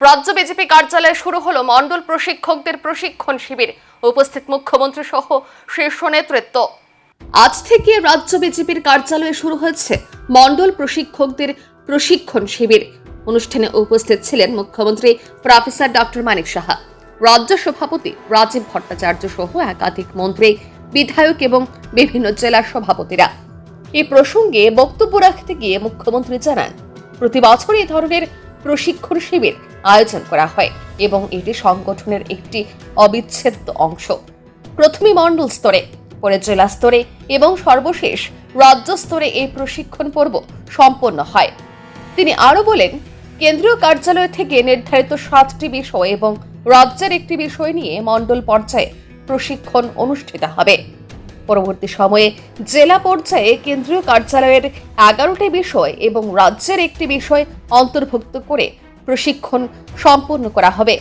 রাজ্য বিজেপি কার্যালয়ে শুরু হলো মণ্ডল প্রশিক্ষকদের প্রশিক্ষণ শিবির। উপস্থিত মুখ্যমন্ত্রী সহ শীর্ষ নেতৃত্ব। আজ থেকে রাজ্য বিজেপির কার্যালয়ে শুরু হয়েছে মণ্ডল প্রশিক্ষকদের প্রশিক্ষণ শিবির। অনুষ্ঠানে উপস্থিত ছিলেন মুখ্যমন্ত্রী প্রফেসর ডক্টর মানিক সাহা, রাজ্য সভাপতি রাজীব ভট্টাচার্য সহ একাধিক মন্ত্রী, বিধায়ক এবং বিভিন্ন জেলার সভাপতিরা। এই প্রসঙ্গে বক্তব্য রাখতে গিয়ে মুখ্যমন্ত্রী জানান, প্রতি বছর এই ধরনের প্রশিক্ষণ শিবির আয়োজন করা হয় এবং এটি সংগঠনের একটি অবিচ্ছেদ্য অংশ। প্রথমে মণ্ডল স্তরে, পরে জেলা স্তরে এবং সর্বশেষ রাজ্য স্তরে এই প্রশিক্ষণ পর্ব সম্পন্ন হয়। তিনি আরো বলেন, কেন্দ্রীয় কার্যালয় থেকে নির্ধারিত 7টি বিষয় এবং রাজ্যের একটি বিষয় নিয়ে মণ্ডল পর্যায়ে প্রশিক্ষণ অনুষ্ঠিত হবে। পরবর্তী সময়ে জেলা পর্যায়ে কেন্দ্রীয় কার্যালয়ের 11টি বিষয় এবং রাজ্যের একটি বিষয় অন্তর্ভুক্ত করে প্রশিক্ষণ সম্পন্ন করা হবে।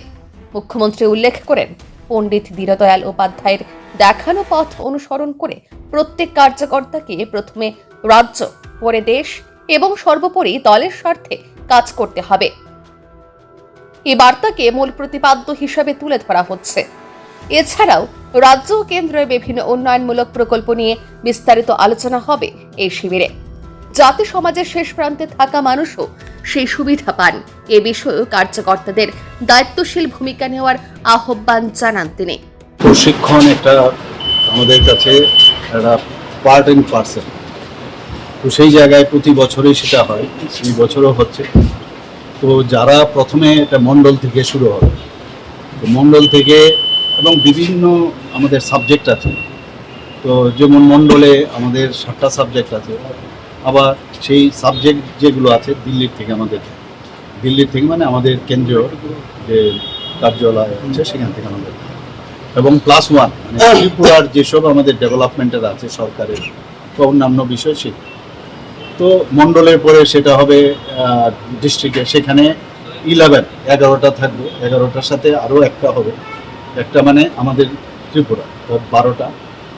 মুখ্যমন্ত্রী উল্লেখ করেন, পণ্ডিত দীনদয়াল উপাধ্যায়ের দেখানো পথ অনুসরণ করে প্রত্যেক কার্যকর্তাকে প্রথমে রাজ্য, পরে দেশ এবং সর্বোপরি দলের স্বার্থে কাজ করতে হবে। এই বার্তাকে মূল প্রতিপাদ্য হিসেবে তুলে ধরা হচ্ছে। এছাড়াও রাজ্য ও কেন্দ্রের বিভিন্ন উন্নয়নমূলক প্রকল্প নিয়ে বিস্তারিত আলোচনা হবে এই শিবিরে, যাতে সমাজের শেষ প্রান্তে থাকা মানুষও সেই সুবিধা পান। এ বিষয়ে কার্যকর্তাদের দায়িত্বশীল ভূমিকা নেওয়ার আহ্বান জানান তিনি। প্রশিক্ষণ একটা আমাদের কাছে একটা পার্ট অ্যান্ড পার্সেল, তো সেই জায়গায় প্রতি বছরই সেটা হয়, এই বছরও হচ্ছে। তো যারা প্রথমে এটা মণ্ডল থেকে শুরু হবে, তো মণ্ডল থেকে এবং বিভিন্ন আমাদের সাবজেক্ট আছে। তো যেমন মণ্ডলে আমাদের 7টা সাবজেক্ট আছে, আবার সেই সাবজেক্ট যেগুলো আছে দিল্লির থেকে মানে আমাদের কেন্দ্রীয় যে কার্যালয় আছে সেখান থেকে আমাদের, এবং +1 মানে ত্রিপুরার যেসব আমাদের ডেভেলপমেন্টের আছে সরকারের অন্যান্য বিষয় সে। তো মণ্ডলের পরে সেটা হবে ডিস্ট্রিক্টে, সেখানে 11টা থাকবে, 11টার সাথে আরও একটা হবে, একটা মানে আমাদের ত্রিপুরা, তো 12টা।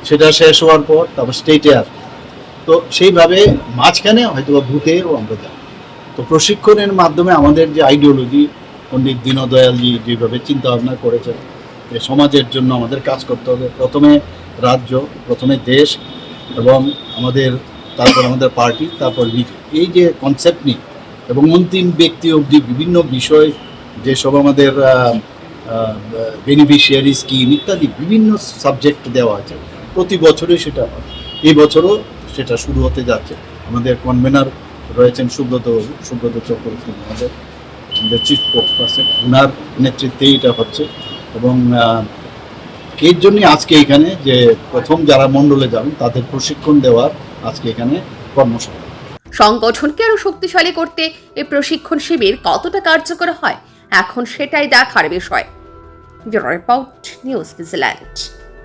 সেটা শেষ হওয়ার পর তারপর স্টেটে আসবে। তো সেইভাবে মাঝখানে হয়তো বুথেও আমরা যাই। তো প্রশিক্ষণের মাধ্যমে আমাদের যে আইডিওলজি, পণ্ডিত দীনদয়ালজি যেভাবে চিন্তা ভাবনা করেছেন যে সমাজের জন্য আমাদের কাজ করতে হবে, প্রথমে রাজ্য, প্রথমে দেশ এবং তারপর আমাদের পার্টি, তারপর নিজে, এই যে কনসেপ্ট নিয়ে এবং অন্তিম ব্যক্তি অবধি বিভিন্ন বিষয় যেসব আমাদের বেনিফিশিয়ারি স্কিম ইত্যাদি বিভিন্ন সাবজেক্ট দেওয়া আছে, প্রতি বছরই সেটা হয়। এই বছরও সেটা শুরু হতে যাচ্ছে। আমাদের কনভেনার রয়েছেন সুব্রত চক্রবর্তী, আমাদের চিফ স্পোকসপারসন, ওনার নেতৃত্বেই এটা হচ্ছে। এবং এর জন্যই আজকে এখানে যে প্রথম যারা মণ্ডলে যাবেন তাদের প্রশিক্ষণ দেওয়ার আজকে এখানে কর্মশালা। সংগঠনকে আরো শক্তিশালী করতে এই প্রশিক্ষণ শিবির কতটা কার্যকর হয়, এখন সেটাই দেখার বিষয়। Bureau report, news vigilante.